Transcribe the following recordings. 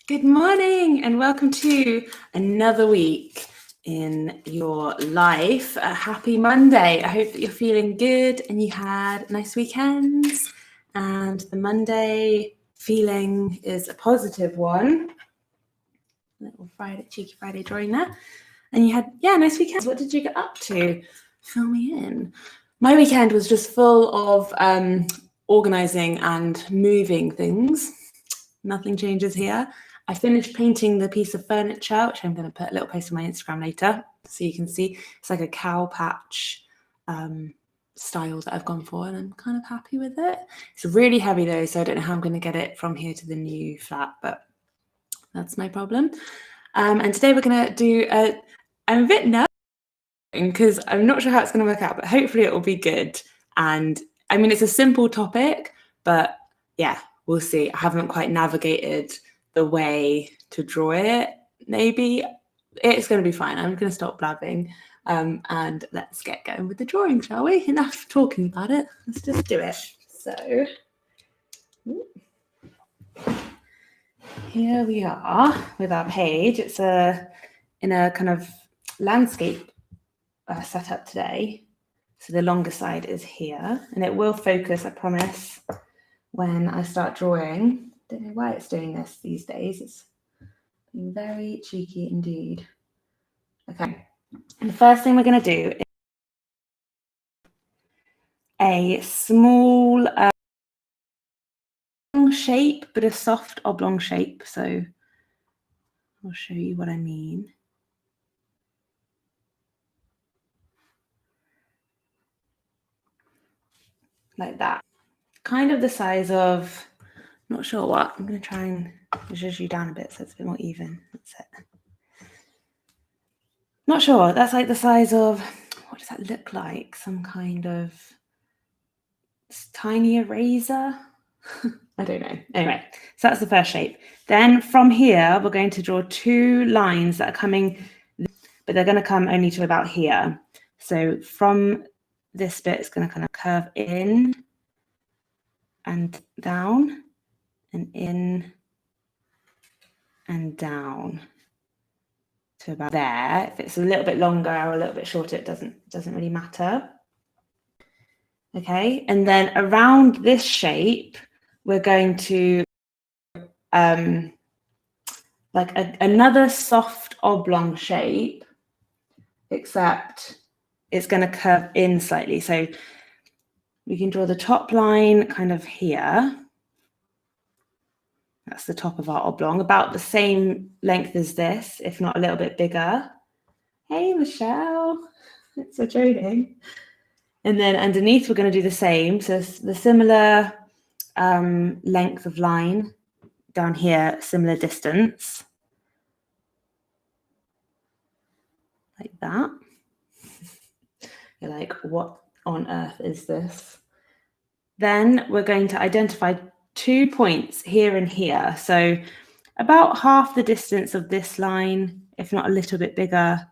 Good morning and welcome to another week in your life. A happy Monday. I hope that you're feeling good and you had nice weekends and the Monday feeling is a positive one. A little cheeky Friday drawing there. And you had, nice weekends. What did you get up to? Fill me in. My weekend was just full of organising and moving things. Nothing changes here. I finished painting the piece of furniture, which I'm going to put a little post on my Instagram later so you can see. It's like a cow patch style that I've gone for and I'm kind of happy with it. It's really heavy though, so I don't know how I'm going to get it from here to the new flat, but that's my problem. And today we're going to do I'm a bit nervous because I'm not sure how it's going to work out, but hopefully it will be good. And I mean, it's a simple topic, but yeah, we'll see. I haven't quite navigated the way to draw it. Maybe it's going to be fine. I'm going to stop blabbing and let's get going with the drawing, shall we? Enough talking about it. Let's just do it. So here we are with our page. It's in a kind of landscape setup today. So the longer side is here and it will focus, I promise, when I start drawing. Don't know why it's doing this these days. It's being very cheeky indeed. Okay, and the first thing we're going to do is a small shape, but a soft oblong shape. So I'll show you what I mean. Like that. Kind of the size of, not sure what. I'm going to try and zhuzh you down a bit so it's a bit more even. That's it. Not sure. That's like the size of, what does that look like? Some kind of tiny eraser? I don't know. Anyway, so that's the first shape. Then from here, we're going to draw two lines that are coming, but they're going to come only to about here. So from this bit, it's going to kind of curve in and down and in and down to about there. If it's a little bit longer or a little bit shorter, it doesn't really matter. Okay, and then around this shape, we're going to like another soft oblong shape, except it's going to curve in slightly. So we can draw the top line kind of here. That's the top of our oblong, about the same length as this, if not a little bit bigger. Hey, Michelle, it's so joking. And then underneath, we're going to do the same. So the similar length of line down here, similar distance. Like that. You're like, what on earth is this? Then we're going to identify 2 points here and here. So about half the distance of this line, if not a little bit bigger.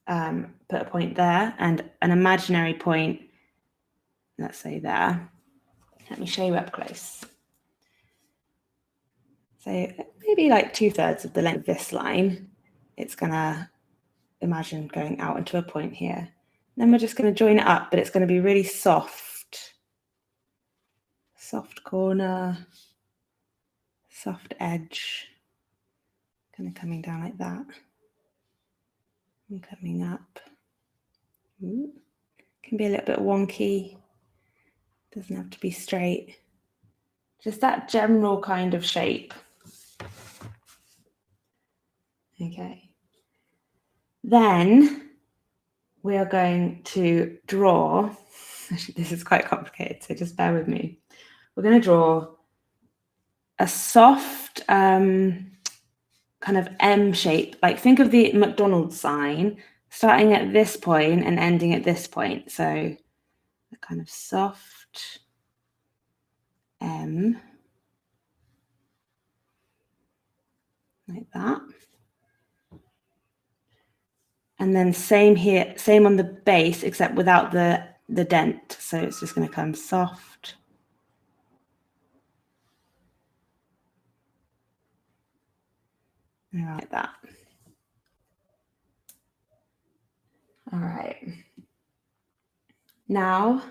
Put a point there and an imaginary point, let's say there. Let me show you up close. So maybe like 2/3 of the length of this line, it's going to imagine going out into a point here. Then we're just going to join it up, but it's going to be really soft. Soft corner, soft edge, kind of coming down like that. And coming up. Ooh. Can be a little bit wonky. Doesn't have to be straight. Just that general kind of shape. Okay. Then we are going to draw, actually this is quite complicated, so just bear with me. We're going to draw a soft kind of M shape, like think of the McDonald's sign, starting at this point and ending at this point. So a kind of soft M, like that. And then same here, same on the base, except without the dent. So it's just going to come soft. like that. All right. Now,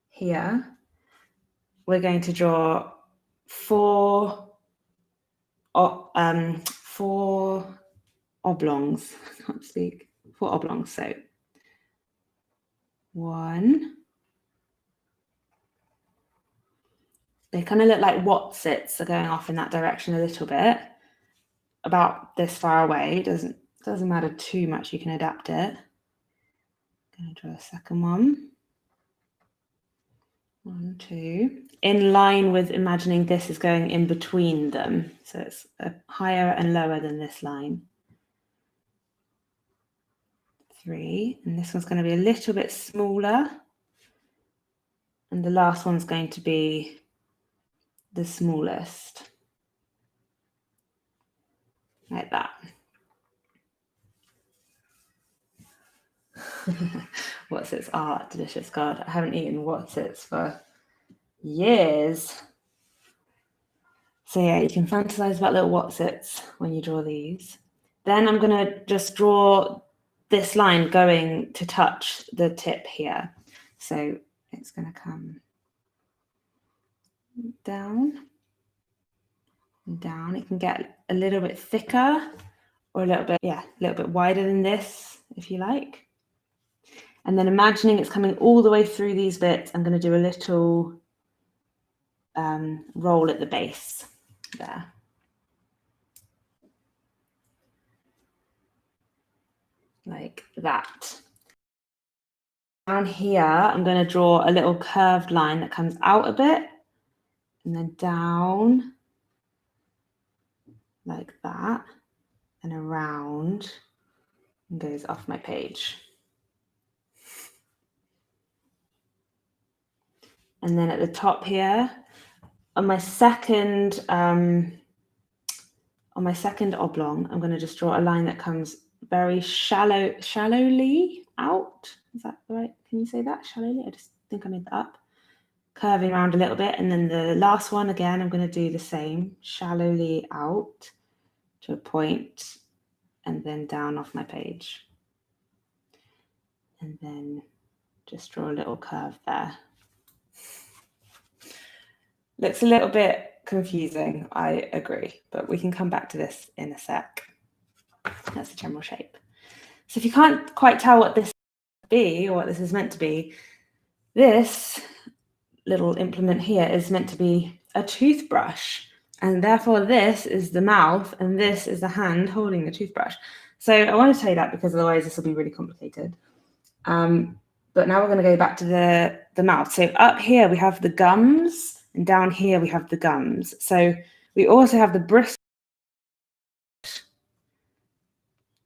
here, we're going to draw four oblongs. I can't speak. 4 oblongs. So 1. They kind of look like Watsits are going off in that direction a little bit, about this far away. It doesn't matter too much. You can adapt it. I'm going to draw a second one. 1, 2. In line with imagining this is going in between them. So it's higher and lower than this line. 3. And this one's going to be a little bit smaller. And the last one's going to be the smallest. Like that. Watsits are delicious. God, I haven't eaten Watsits for years. So yeah, you can fantasize about little Watsits when you draw these. Then I'm going to just draw this line going to touch the tip here. So it's going to come down and down. It can get a little bit thicker or a little bit wider than this, if you like. And then imagining it's coming all the way through these bits, I'm going to do a little roll at the base there. Like that. Down here, I'm going to draw a little curved line that comes out a bit and then down like that and around and goes off my page. And then at the top here, on my second oblong, I'm going to just draw a line that comes very shallowly out. Is that right? Can you say that? Shallowly? I just think I made that up. Curving around a little bit. And then the last one, again, I'm going to do the same. Shallowly out to a point and then down off my page. And then just draw a little curve there. Looks a little bit confusing, I agree, but we can come back to this in a sec. That's the general shape. So if you can't quite tell what this be or what this is meant to be, this little implement here is meant to be a toothbrush, and therefore this is the mouth and this is the hand holding the toothbrush. So I want to tell you that because otherwise this will be really complicated. But now we're going to go back to the mouth. So up here we have the gums, and down here we have the gums. So we also have the bristles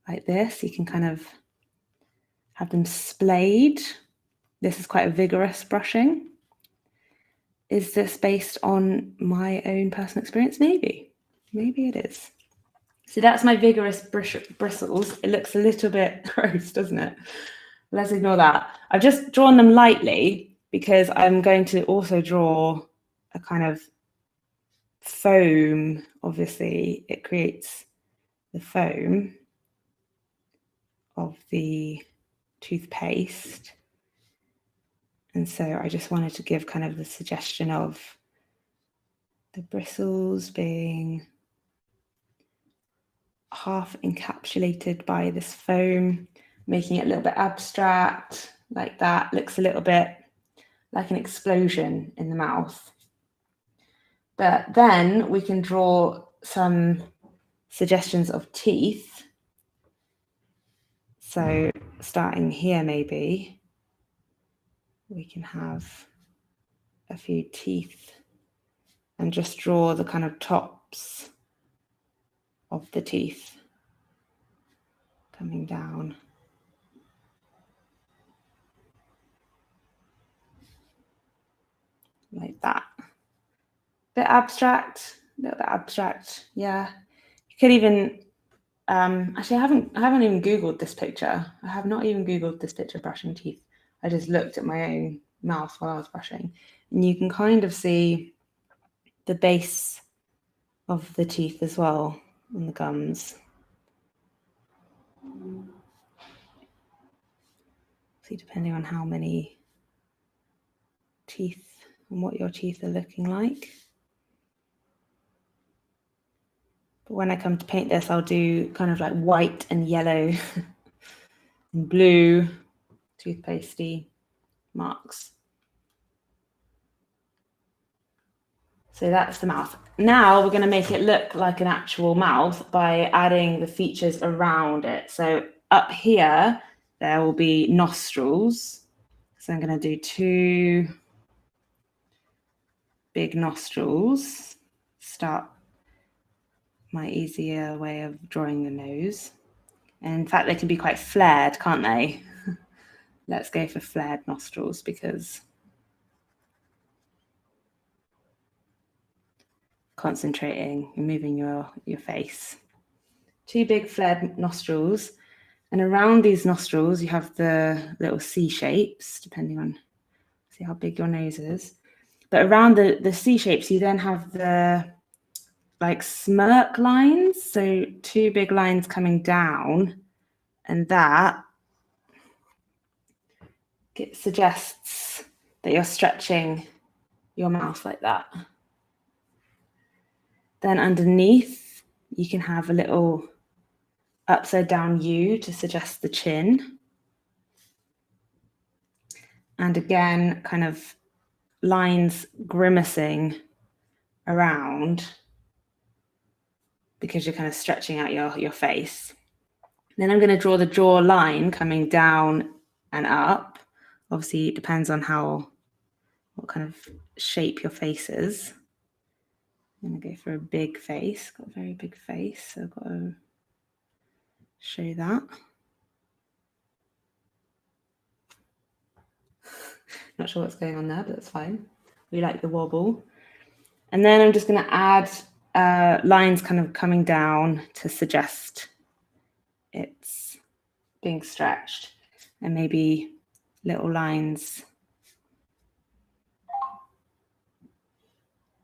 like this. You can kind of have them splayed. This is quite a vigorous brushing. Is this based on my own personal experience? Maybe it is. So that's my vigorous bristles. It looks a little bit gross, doesn't it? Let's ignore that. I've just drawn them lightly because I'm going to also draw a kind of foam. Obviously, it creates the foam of the toothpaste. And so I just wanted to give kind of the suggestion of the bristles being half encapsulated by this foam, making it a little bit abstract, like that. Looks a little bit like an explosion in the mouth. But then we can draw some suggestions of teeth. So starting here, maybe we can have a few teeth and just draw the kind of tops of the teeth coming down. Like that. Bit abstract, a little bit abstract, yeah. You could even, actually I haven't even Googled this picture. I have not even Googled this picture of brushing teeth. I just looked at my own mouth while I was brushing. And you can kind of see the base of the teeth as well. on the gums. See, depending on how many teeth and what your teeth are looking like. But when I come to paint this, I'll do kind of like white and yellow and blue toothpastey marks. So that's the mouth. Now we're going to make it look like an actual mouth by adding the features around it. So up here, there will be nostrils. So I'm going to do 2 big nostrils. Start my easier way of drawing the nose. And in fact, they can be quite flared, can't they? Let's go for flared nostrils because concentrating and moving your face. 2 big flared nostrils. And around these nostrils, you have the little C shapes, depending on, see how big your nose is. But around the C shapes, you then have the like smirk lines. So 2 big lines coming down, and that suggests that you're stretching your mouth like that. Then underneath, you can have a little upside down U to suggest the chin. And again, kind of lines grimacing around because you're kind of stretching out your face. Then I'm going to draw the jaw line coming down and up. Obviously, it depends on what kind of shape your face is. I'm going to go for a big face. Got a very big face, so I've got to show that. Not sure what's going on there, but that's fine. We like the wobble. And then I'm just going to add lines kind of coming down to suggest it's being stretched, and maybe little lines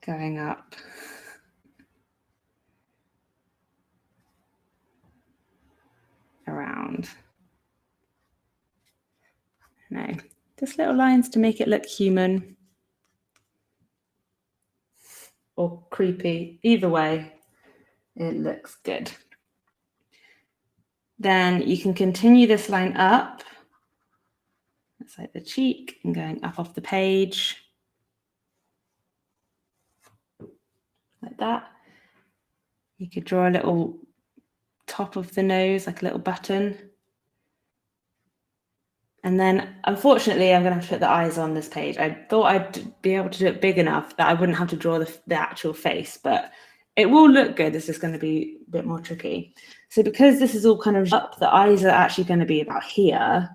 going up. Around. No, just little lines to make it look human or creepy. Either way, it looks good. Then you can continue this line up. That's like the cheek and going up off the page. Like that. You could draw a little top of the nose, like a little button. And then, unfortunately, I'm going to have to put the eyes on this page. I thought I'd be able to do it big enough that I wouldn't have to draw the actual face, but it will look good. This is going to be a bit more tricky. So because this is all kind of up, the eyes are actually going to be about here.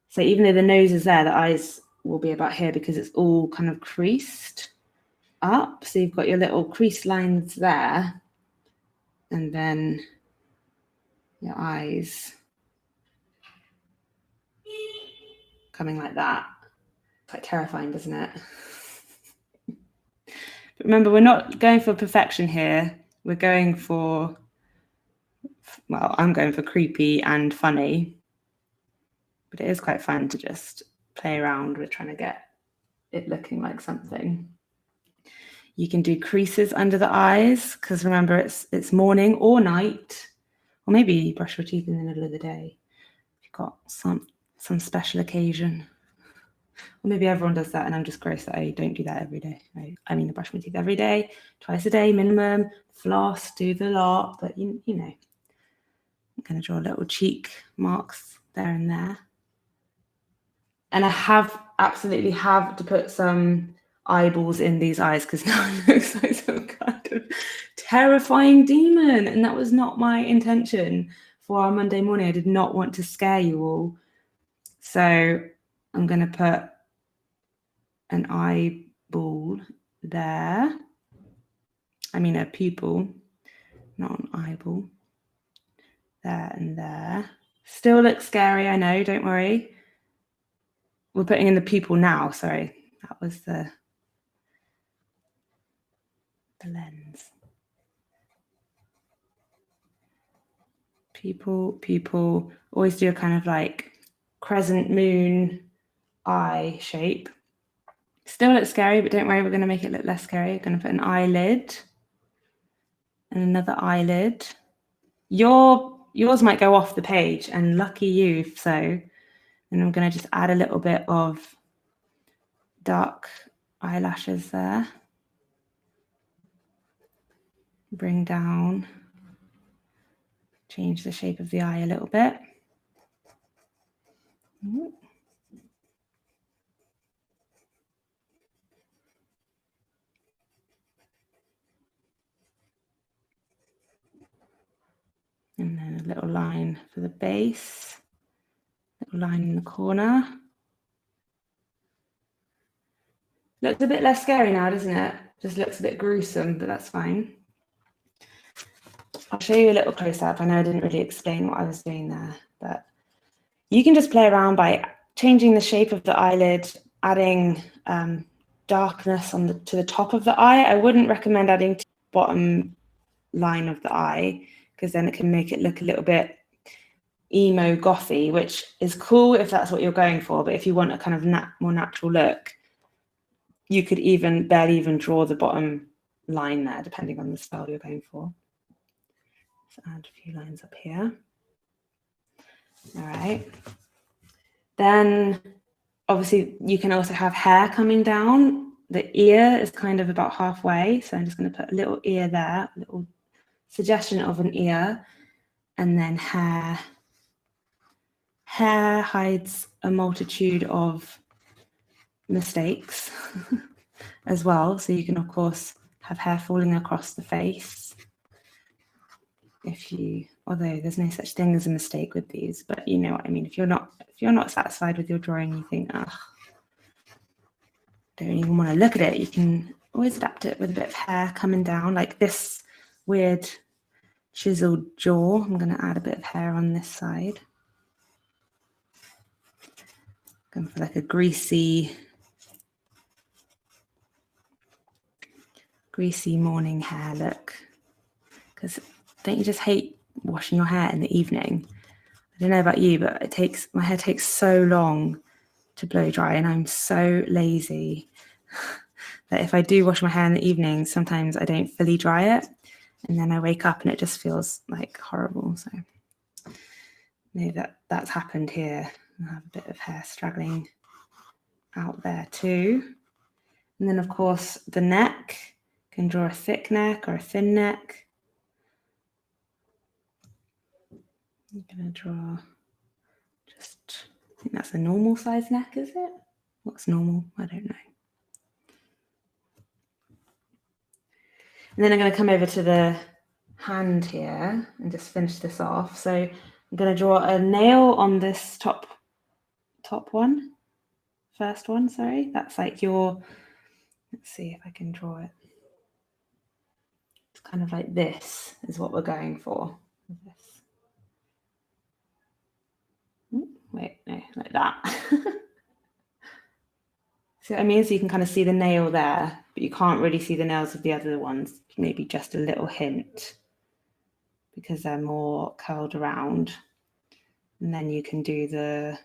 So even though the nose is there, the eyes will be about here because it's all kind of creased up. So you've got your little crease lines there. And then your eyes coming like that. Quite terrifying, doesn't it? But remember, we're not going for perfection here. We're going for, well, I'm going for creepy and funny. But it is quite fun to just play around with trying to get it looking like something. You can do creases under the eyes, because remember, it's morning or night, or maybe brush your teeth in the middle of the day if you've got some special occasion. Or maybe everyone does that and I'm just gross that I don't do that every day. Right? I mean, I brush my teeth every day, twice a day minimum, floss, do the lot, but you know, I'm going to draw little cheek marks there and there. And I absolutely have to put some eyeballs in these eyes because now it looks like some kind of terrifying demon, and that was not my intention for our Monday morning. I did not want to scare you all, so I'm going to put an eyeball there. I mean a pupil, not an eyeball. There and there. Still looks scary, I know, don't worry. We're putting in the pupil now, sorry. That was the lens. pupil. Always do a kind of like crescent moon eye shape. Still looks scary, but don't worry, we're going to make it look less scary. We're going to put an eyelid and another eyelid. Yours might go off the page, and lucky you if so. And I'm going to just add a little bit of dark eyelashes there. Bring down, change the shape of the eye a little bit. And then a little line for the base, little line in the corner. Looks a bit less scary now, doesn't it? Just looks a bit gruesome, but that's fine. I'll show you a little close up. I know I didn't really explain what I was doing there, but you can just play around by changing the shape of the eyelid, adding darkness to the top of the eye. I wouldn't recommend adding to the bottom line of the eye, because then it can make it look a little bit emo gothy, which is cool if that's what you're going for. But if you want a kind of more natural look, you could barely even draw the bottom line there, depending on the style you're going for. Let's add a few lines up here. All right. Then obviously you can also have hair coming down. The ear is kind of about halfway. So I'm just going to put a little ear there, a little suggestion of an ear, and then hair. Hair hides a multitude of mistakes as well. So you can, of course, have hair falling across the face. Although there's no such thing as a mistake with these, but you know what I mean. If you're not satisfied with your drawing, you think, ugh, don't even want to look at it, you can always adapt it with a bit of hair coming down, like this weird chiseled jaw. I'm going to add a bit of hair on this side. Going for like a greasy morning hair look. Because don't you just hate washing your hair in the evening? I don't know about you, but my hair takes so long to blow dry, and I'm so lazy that if I do wash my hair in the evening, sometimes I don't fully dry it, and then I wake up and it just feels like horrible. So maybe that's happened here. I have a bit of hair straggling out there too. And then of course the neck, you can draw a thick neck or a thin neck. I'm going to draw I think that's a normal size neck, is it? What's normal? I don't know. And then I'm going to come over to the hand here and just finish this off. So I'm going to draw a nail on this top one. First one, sorry. That's like let's see if I can draw it. It's kind of like this is what we're going for. This. Wait, no, like that. See what I mean? So you can kind of see the nail there, but you can't really see the nails of the other ones. Maybe just a little hint because they're more curled around. And then you can do the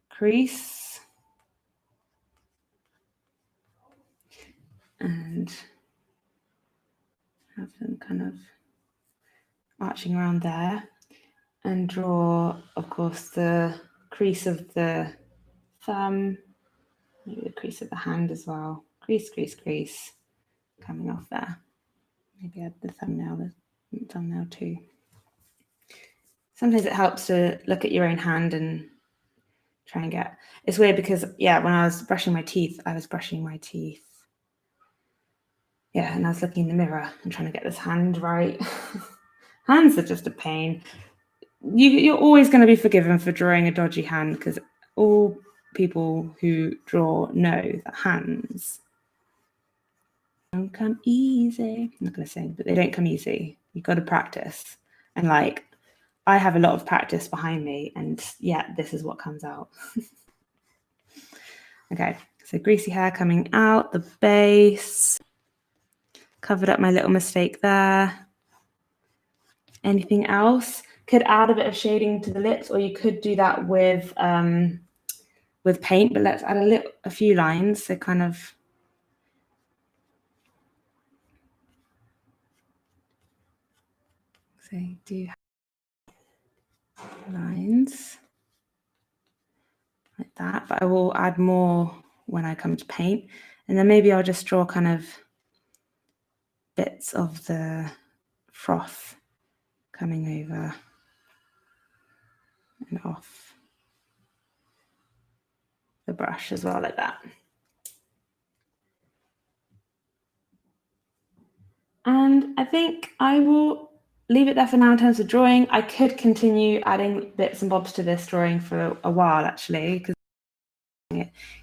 crease. And have them kind of arching around there. And draw, of course, the crease of the thumb, maybe the crease of the hand as well. Crease, crease, crease, coming off there. Maybe add the thumbnail too. Sometimes it helps to look at your own hand and try and get. It's weird because, yeah, when I was brushing my teeth, Yeah, and I was looking in the mirror and trying to get this hand right. Hands are just a pain. You're always going to be forgiven for drawing a dodgy hand because all people who draw know that hands don't come easy. I'm not going to sing, but they don't come easy. You've got to practice. And like, I have a lot of practice behind me, and yeah, this is what comes out. Okay, so greasy hair coming out, the base. Covered up my little mistake there. Anything else? could add a bit of shading to the lips, or you could do that with paint, but let's add a few lines. So kind of, so do lines like that, but I will add more when I come to paint. And then maybe I'll just draw kind of bits of the froth coming over and off the brush as well, like that. And I think I will leave it there for now in terms of drawing. I could continue adding bits and bobs to this drawing for a while, actually, because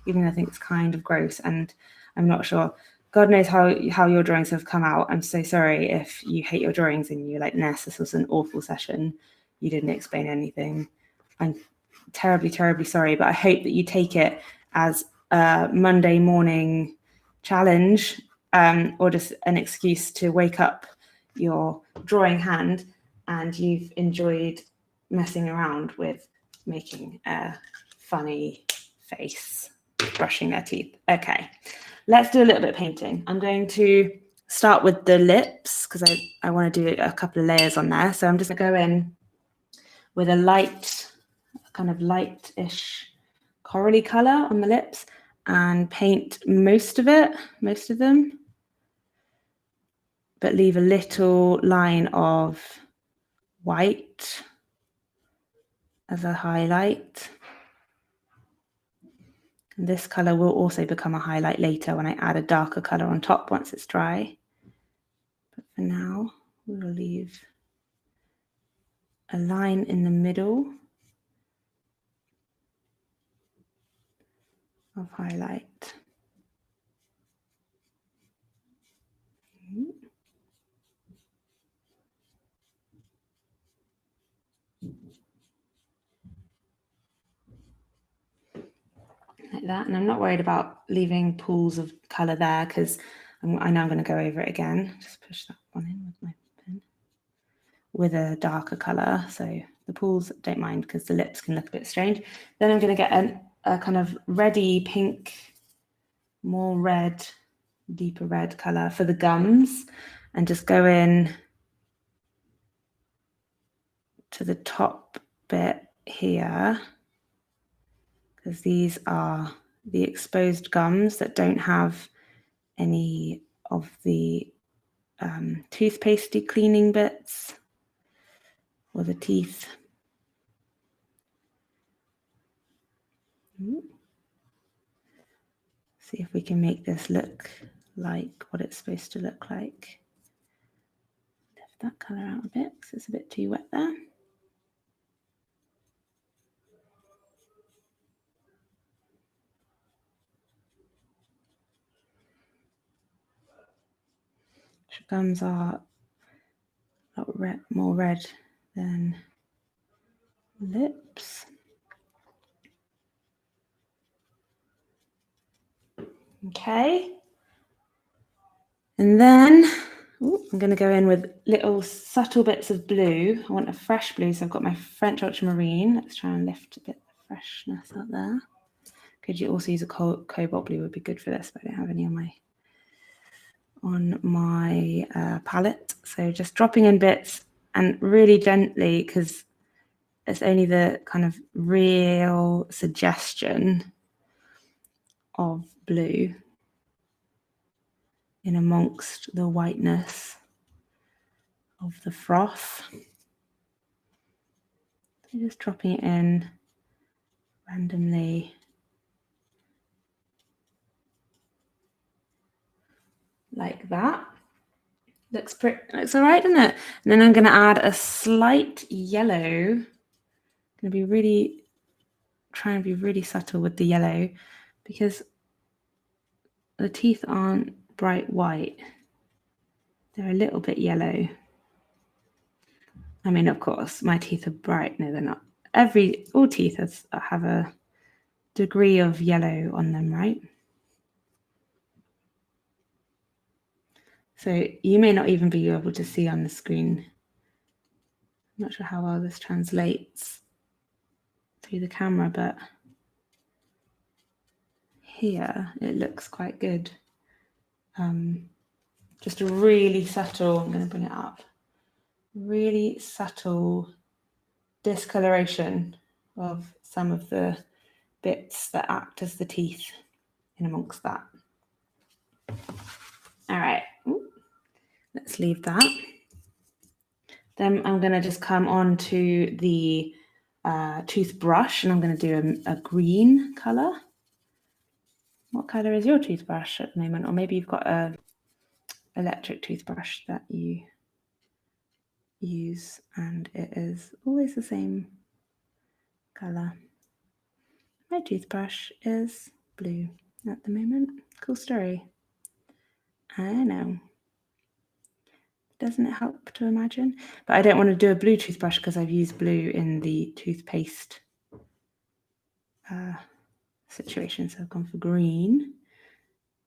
even though I think it's kind of gross and I'm not sure. God knows how your drawings have come out. I'm so sorry if you hate your drawings and you're like, Ness, this was an awful session. You didn't explain anything. I'm terribly, terribly sorry, but I hope that you take it as a Monday morning challenge, or just an excuse to wake up your drawing hand and you've enjoyed messing around with making a funny face, brushing their teeth. Okay, let's do a little bit of painting. I'm going to start with the lips because I want to do a couple of layers on there. So I'm just going to go in with a light, kind of light-ish corally color on the lips and paint most of them, but leave a little line of white as a highlight. And this color will also become a highlight later when I add a darker color on top once it's dry. But for now, we'll leave a line in the middle of highlight. Like that, and I'm not worried about leaving pools of color there because I know I'm going to go over it again. Just push that one in with my pen with a darker color, so the pools don't mind because the lips can look a bit strange. Then I'm going to get a kind of reddy pink, more red, deeper red color for the gums, and just go in to the top bit here, because these are the exposed gums that don't have any of the toothpastey cleaning bits or the teeth. See if we can make this look like what it's supposed to look like. Lift that color out a bit because it's a bit too wet there. Gums are a lot more red than lips. Okay. And then I'm going to go in with little subtle bits of blue. I want a fresh blue, so I've got my French ultramarine. Let's try and lift a bit of freshness out there. Could you also use a cobalt blue? Would be good for this, but I don't have any on my palette. So just dropping in bits and really gently, because it's only the kind of real suggestion of blue in amongst the whiteness of the froth. So just dropping it in randomly. Like that. Looks all right, doesn't it? And then I'm going to add a slight yellow. I'm going to be try and be really subtle with the yellow because the teeth aren't bright white. They're a little bit yellow. I mean, of course, my teeth are bright. No, they're not. All teeth have a degree of yellow on them, right? So you may not even be able to see on the screen not sure how well this translates through the camera, but here it looks quite good. Just a really subtle, I'm going to bring it up, really subtle discoloration of some of the bits that act as the teeth in amongst that. All right, let's leave that. Then I'm going to just come on to the toothbrush, and I'm going to do a green color. What color is your toothbrush at the moment? Or maybe you've got a electric toothbrush that you use and it is always the same color. My toothbrush is blue at the moment. Cool story. I know. Doesn't it help to imagine? But I don't want to do a blue toothbrush because I've used blue in the toothpaste situation. So I've gone for green.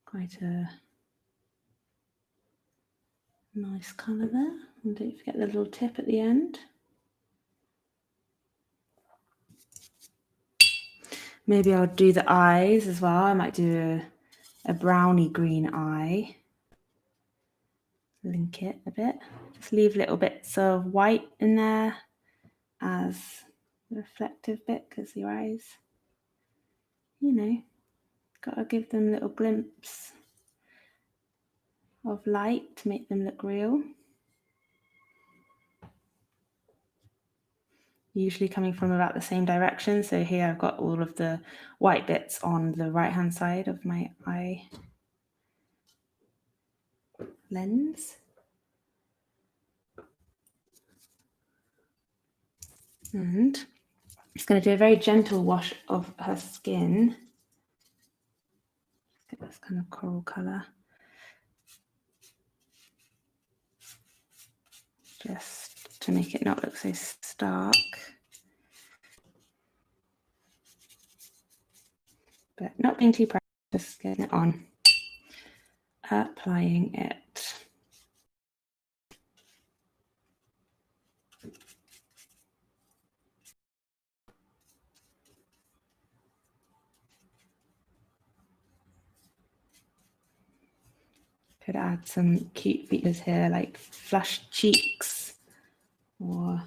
Quite a nice colour there. And don't forget the little tip at the end. Maybe I'll do the eyes as well. I might do a browny green eye. Link it a bit. Just leave little bits of white in there as the reflective bit, because your eyes, you know, got to give them a little glimpse of light to make them look real. Usually coming from about the same direction. So here I've got all of the white bits on the right hand side of my eye lens. And it's going to do a very gentle wash of her skin. Get this kind of coral colour. Just to make it not look so stark. But not being too proud, just getting it on. Applying it. Could add some cute features here, like flushed cheeks, or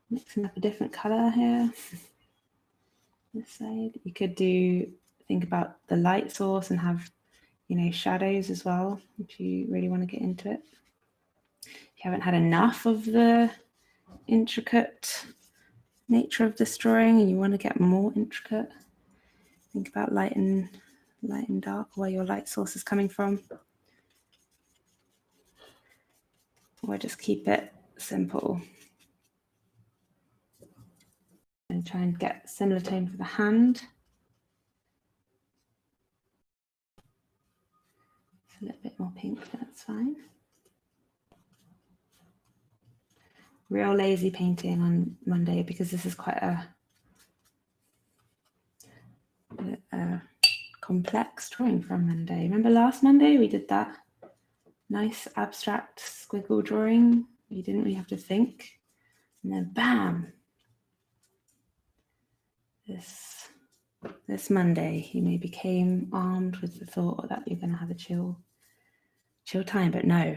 mixing up a different color here. This side, you could think about the light source and have, you know, shadows as well, if you really want to get into it. If you haven't had enough of the intricate nature of this drawing and you want to get more intricate, think about light and dark, where your light source is coming from. Or just keep it simple. And try and get similar tone for the hand. It's a little bit more pink, but that's fine. Real lazy painting on Monday because this is quite a complex drawing from Monday. Remember last Monday we did that nice abstract squiggle drawing? You didn't really have to think. And then bam! This Monday you maybe came armed with the thought that you're going to have a chill time, but no.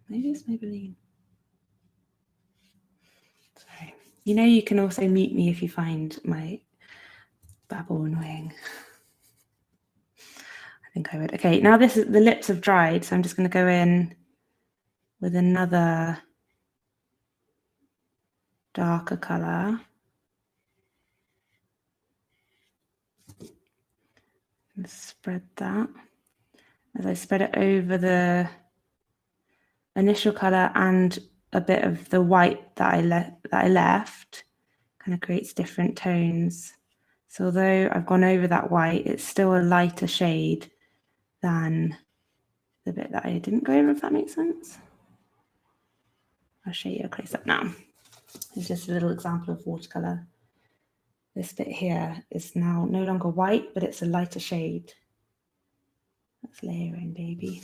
Maybe it's Maybelline. Sorry. You know, you can also mute me if you find my babble annoying. I think I would. Okay, now the lips have dried, so I'm just going to go in with another darker color. And spread that. As I spread it over the initial color and a bit of the white that I left, kind of creates different tones. So although I've gone over that white, it's still a lighter shade than the bit that I didn't go over, if that makes sense. I'll show you a close up now. It's just a little example of watercolor. This bit here is now no longer white, but it's a lighter shade. That's layering, baby.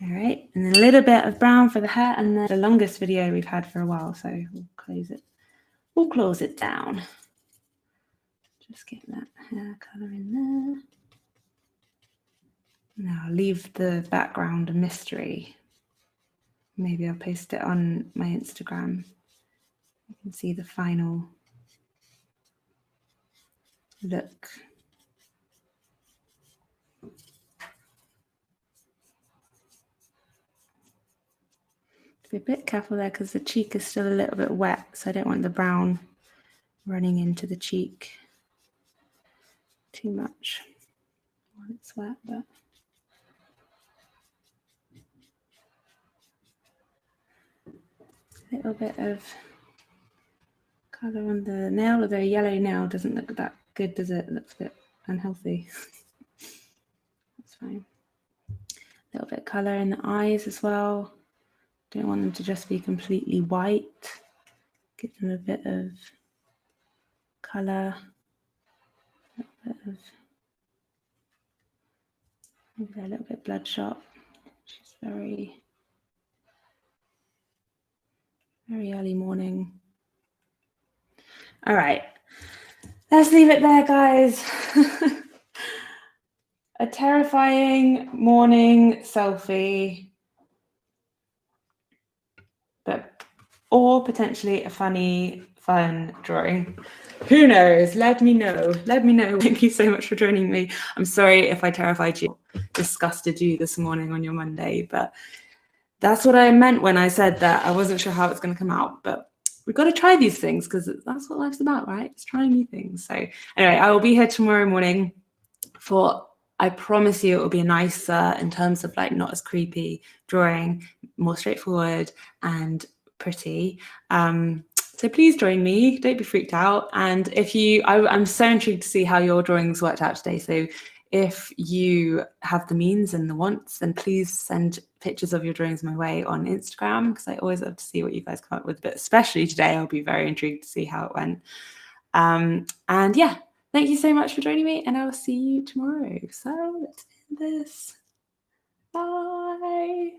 All right, and then a little bit of brown for the hair, and then the longest video we've had for a while, so we'll close it. We'll close it down. Just get that hair color in there. Now I'll leave the background a mystery. Maybe I'll post it on my Instagram. You can see the final look. Be a bit careful there because the cheek is still a little bit wet, so I don't want the brown running into the cheek too much while it's wet. But a little bit of colour on the nail, although a yellow nail doesn't look that good, does it? It looks a bit unhealthy. That's fine. A little bit of colour in the eyes as well. Don't want them to just be completely white. Give them a bit of colour, a little bit bloodshot. She's very, very early morning. All right, let's leave it there, guys. A terrifying morning selfie. Or potentially a funny, fun drawing. Who knows? Let me know. Let me know. Thank you so much for joining me. I'm sorry if I terrified you, disgusted you this morning on your Monday, but that's what I meant when I said that. I wasn't sure how it's going to come out, but we've got to try these things because that's what life's about, right? It's trying new things. So anyway, I will be here tomorrow morning for, I promise you, it will be a nicer in terms of like not as creepy drawing, more straightforward and pretty. So please join me, don't be freaked out. And if you, I'm so intrigued to see how your drawings worked out today. So if you have the means and the wants, then please send pictures of your drawings my way on Instagram, because I always love to see what you guys come up with, but especially today, I'll be very intrigued to see how it went. And yeah, thank you so much for joining me, and I will see you tomorrow. So let's end this. Bye.